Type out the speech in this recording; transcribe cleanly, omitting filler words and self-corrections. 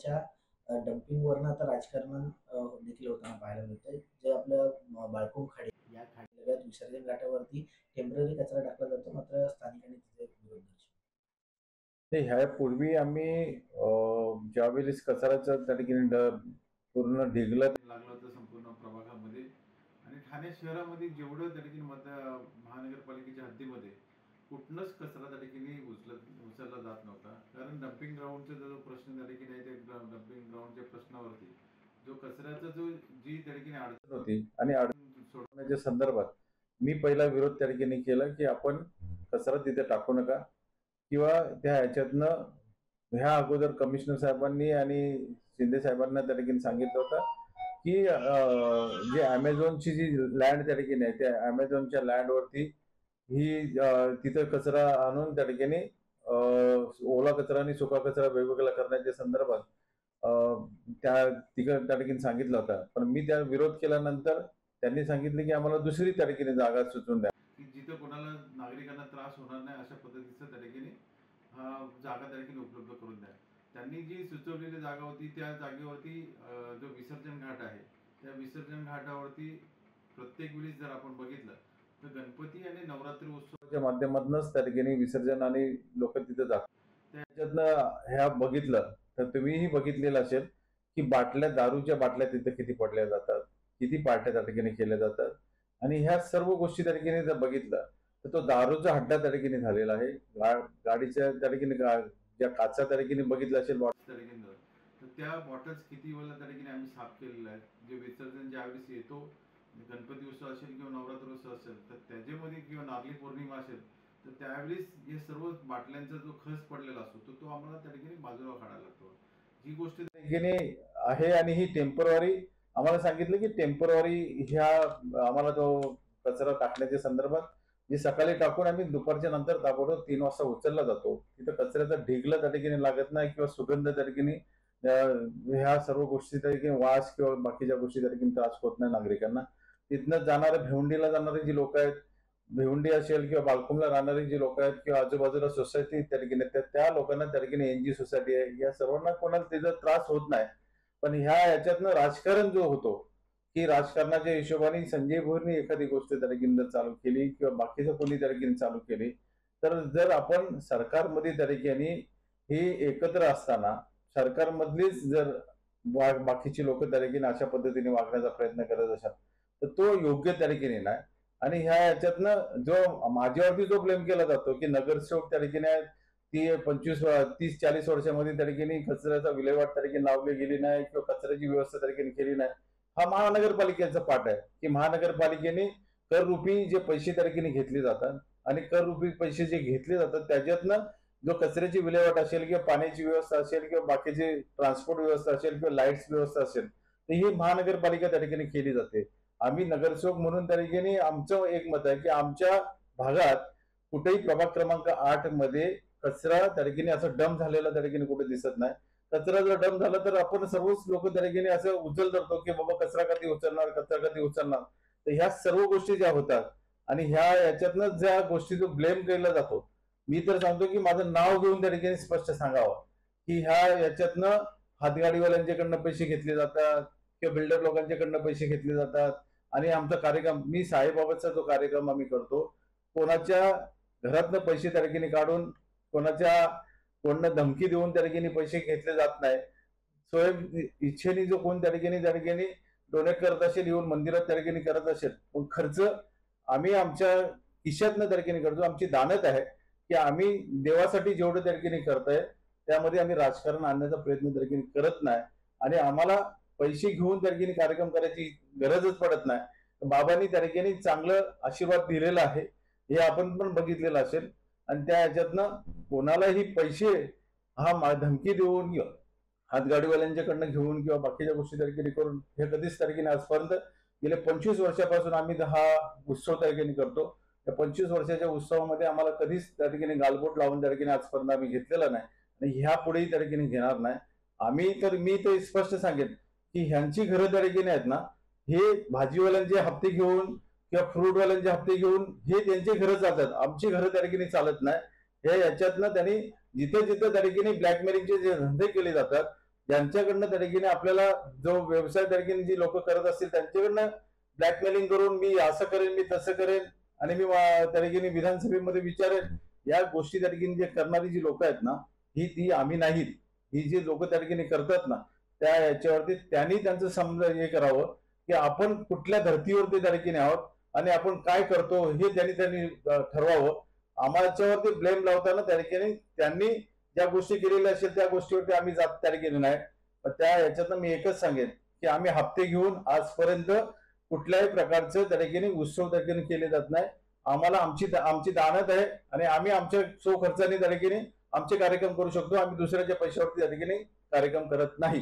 कचऱ्याच्या डंपिंगवरनं आता राजकारण देखील होताना पाहायला मिळतंय. जे आपलं बाळकूम खाडी या खाडीलगत विसर्जन घाटावरती टेम्पररी कचरा टाकला जातो, मात्र स्थानिकांनी तिथे विरोध दर्शवला. ते ह्यापूर्वी आम्ही ज्यावेळेस कचऱ्याचं त्या ठिकाणी पूर्ण ढिगलं लागलं होतं संपूर्ण प्रभागामध्ये आणि ठाणे शहरामध्ये जेवढं त्या ठिकाणी महानगरपालिकेच्या हद्दीमध्ये कुठनंच कचरा त्या ठिकाणी उचलला जात नव्हता. कारण डम्पिंग ग्राउंडचा जो प्रश्न त्या ठिकाणी आहे, त्या डम्पिंग ग्राउंडच्या प्रश्नावरती जो कचऱ्याचा जी त्या ठिकाणी अडचण होती आणि अडचण सोडवण्याच्या संदर्भात मी पहिला विरोध त्या ठिकाणी केला की आपण कचरा तिथे टाकू नका किंवा त्या ह्याच्यातनं ह्या अगोदर कमिशनर साहेबांनी आणि शिंदे साहेबांना त्या ठिकाणी सांगितलं होतं की जे अमेझॉनची जी लँड त्या ठिकाणी आहे त्या अमेझॉनच्या लँडवरती ही तिथं कचरा आणून त्या ठिकाणी ओला कचरा आणि सुका कचरा वेगवेगळा करण्याच्या संदर्भात त्या ठिकाणी सांगितलं होतं. पण मी त्या विरोध केल्यानंतर त्यांनी सांगितले की आम्हाला दुसरी त्या ठिकाणी जागा सुचवून द्या की जिथं कोणाला नागरिकांना त्रास होणार नाही अशा पद्धतीचं त्या ठिकाणी जागा त्या ठिकाणी उपलब्ध करून द्या. त्यांनी जी सुचवलेली जागा होती त्या जागेवरती जो विसर्जन घाट आहे त्या विसर्जन घाटावरती प्रत्येक वेळी जर आपण बघितलं तर गणपती आणि नवरात्री उत्सवाच्या माध्यमातूनच त्या ठिकाणी विसर्जन आणि लोक तिथे जातात. त्याच्यातनं ह्या बघितलं तर तुम्हीही बघितलेलं असेल की बाटल्या दारूच्या बाटल्या तिथे किती पडल्या जातात, किती पार्ट्या त्या ठिकाणी केल्या जातात आणि ह्या सर्व गोष्टी त्या ठिकाणी जर बघितलं तर तो दारूचा हड्डा त्या ठिकाणी झालेला आहे. गाडीच्या त्या ठिकाणी ज्या काचा त्या ठिकाणी बघितलं असेल त्या ठिकाणी तर त्या बॉटल्स किती वेळा त्या ठिकाणी आम्ही साफ केलेल्या आहेत. जे विसर्जन ज्यावेळेस येतो गणपती उत्सव असेल किंवा नवरात्र उत्सव असेल तर त्याच्यामध्ये किंवा नारळी पौर्णिमा असेल तर त्यावेळेस हे सर्व बाटल्यांचा जो खस पडलेला असतो तो आम्हाला त्या ठिकाणी बाजूला काढायला लागतो. ही गोष्ट त्या ठिकाणी आहे आणि ही टेम्पररी आम्हाला सांगितलं की टेम्पररी ह्या आम्हाला तो कचरा टाकण्याच्या संदर्भात जे सकाळी टाकून आम्ही दुपारच्या नंतर ताबडतोब 3 वाजता उचलला जातो. तिथं कचऱ्याचा ढिगला त्या ठिकाणी लागत नाही किंवा सुगंध त्या ठिकाणी ह्या सर्व गोष्टी त्या ठिकाणी वास किंवा बाकीच्या गोष्टी त्या ठिकाणी त्रास होत नाही नागरिकांना. तिथनं जाणारे भिवंडीला जाणारे जी लोक आहेत, भिवंडी असेल किंवा बालकुमला राहणारी जी लोक आहेत किंवा आजूबाजूला सोसायटी त्या ठिकाणी त्या लोकांना त्या ठिकाणी एनजी सोसायटी आहे या सर्वांना कोणाला त्याचा त्रास होत नाही. पण ह्याच्यातनं राजकारण जो होतो की राजकारणाच्या हिशोबाने संजय भोरनी एखादी गोष्ट त्या ठिकाणी जर चालू केली किंवा बाकीचं कोणी त्या ठिकाणी चालू केली तर जर आपण सरकारमध्ये त्या ठिकाणी ही एकत्र असताना सरकारमधलीच जर बाकीची लोक त्या ठिकाणी अशा पद्धतीने वागण्याचा प्रयत्न करत असाल तर तो योग्य त्या ठिकाणी नाही. आणि ह्या याच्यातनं जो माझ्यावरती जो ब्लेम केला जातो की नगरसेवक त्या ठिकाणी ती 25-30-40 वर्षामध्ये त्या ठिकाणी कचऱ्याचा विल्हेवाट त्या ठिकाणी लावली गेली नाही किंवा कचऱ्याची व्यवस्था त्या ठिकाणी केली नाही, हा महानगरपालिकेचा पाठ आहे की महानगरपालिकेने कर रूपी जे पैसे त्या ठिकाणी घेतले जातात आणि कर रूपी पैसे जे घेतले जातात त्याच्यातनं जो कचऱ्याची विल्हेवाट असेल किंवा पाण्याची व्यवस्था असेल किंवा बाकीची ट्रान्सपोर्ट व्यवस्था असेल किंवा लाईट्स व्यवस्था असेल तर ही महानगरपालिका त्या ठिकाणी केली जाते. आम्ही नगरसेवक म्हणून त्या ठिकाणी आमचं एक मत आहे की आमच्या भागात कुठेही प्रभाग क्रमांक 8 मध्ये कचरा त्या ठिकाणी असं डंप झालेला त्या ठिकाणी कुठे दिसत नाही. कचरा जर डंप झाला तर आपण सर्वच लोक त्या ठिकाणी असं उचल धरतो की बाबा कचरा कधी उचलणार. तर ह्या सर्व गोष्टी ज्या होतात आणि याच्यातनं ज्या गोष्टी जो ब्लेम केला जातो मी तर सांगतो की माझं नाव घेऊन त्या ठिकाणी स्पष्ट सांगावं की याच्यातनं हातगाडीवाल्यांच्याकडनं पैसे घेतले जातात किंवा बिल्डर लोकांच्याकडनं पैसे घेतले जातात आणि आमचा कार्यक्रम मी साईबाबाचा जो कार्यक्रम आम्ही करतो कोणाच्या घरातनं पैसे त्या ठिकाणी काढून कोणाला धमकी देऊन त्या ठिकाणी पैसे घेतले जात नाही. स्वयं इच्छेने जो कोण त्या ठिकाणी डोनेट करत असेल येऊन मंदिरात त्या ठिकाणी करत असेल पण खर्च आम्ही आमच्या खिशातनं त्या ठिकाणी करतो. आमची दानत आहे की आम्ही देवासाठी जेवढं त्या ठिकाणी करताय त्यामध्ये आम्ही राजकारण आणण्याचा प्रयत्न त्या ठिकाणी करत नाही आणि आम्हाला पैसे घेऊन त्या ठिकाणी कार्यक्रम करायची गरजच पडत नाही. बाबांनी त्या ठिकाणी चांगलं आशीर्वाद दिलेला आहे हे आपण पण बघितलेलं असेल आणि त्या ह्याच्यातनं कोणालाही पैसे हा धमकी देऊन हातगाडीवाल्यांच्याकडनं घेऊन किंवा बाकीच्या गोष्टी त्या ठिकाणी करून हे कधीच त्या ठिकाणी आजपर्यंत गेले 25 वर्षापासून आम्ही हा उत्सव त्या ठिकाणी करतो. या 25 वर्षाच्या उत्सवामध्ये आम्हाला कधीच त्या ठिकाणी गालबोट लावून त्या ठिकाणी आजपर्यंत आम्ही घेतलेला नाही आणि ह्या पुढेही त्या ठिकाणी घेणार नाही. मी तर स्पष्ट सांगेन की ह्यांची घरं त्या ठिकाणी आहेत ना हे भाजीवाल्यांचे हप्ते घेऊन किंवा फ्रूटवाल्यांचे हप्ते घेऊन हे त्यांचे घरं चालतात, आमची घरं त्या ठिकाणी चालत नाही. हे याच्यातनं त्यांनी जिथे जिथे त्या ठिकाणी ब्लॅकमेलिंगचे जे धंदे केले जातात ज्यांच्याकडनं त्या ठिकाणी आपल्याला जो व्यवसाय त्या ठिकाणी जी लोक करत असतील त्यांच्याकडनं ब्लॅकमेलिंग करून मी असं करेन, मी तसं करेन आणि मी त्या ठिकाणी विधानसभेमध्ये विचारेन, या गोष्टी त्या ठिकाणी जे करणारी जी लोक आहेत ना, ती आम्ही नाहीत. ही जी लोक त्या ठिकाणी करतात ना, त्या याच्यावरती त्यांनी त्यांचं समजा हे करावं की आपण कुठल्या धर्तीवरती त्या ठिकाणी आहोत आणि आपण काय करतो हे त्यांनी ठरवावं. आम्हाच्यावरती ब्लेम लावताना त्या ठिकाणी त्यांनी ज्या गोष्टी केलेल्या असेल त्या गोष्टीवरती आम्ही जात त्या ठिकाणी नाही. त्या याच्यातनं मी एकच सांगेन की आम्ही हप्ते घेऊन आजपर्यंत कुठल्याही प्रकारचं त्या ठिकाणी उत्सव त्या ठिकाणी केले जात नाही. आम्हाला आमची दानत आहे आणि आम्ही आमच्या सो खर्चाने त्या ठिकाणी आमचे कार्यक्रम करू शकतो. आम्ही दुसऱ्याच्या पैशावरती त्या ठिकाणी कार्यक्रम करत नाही.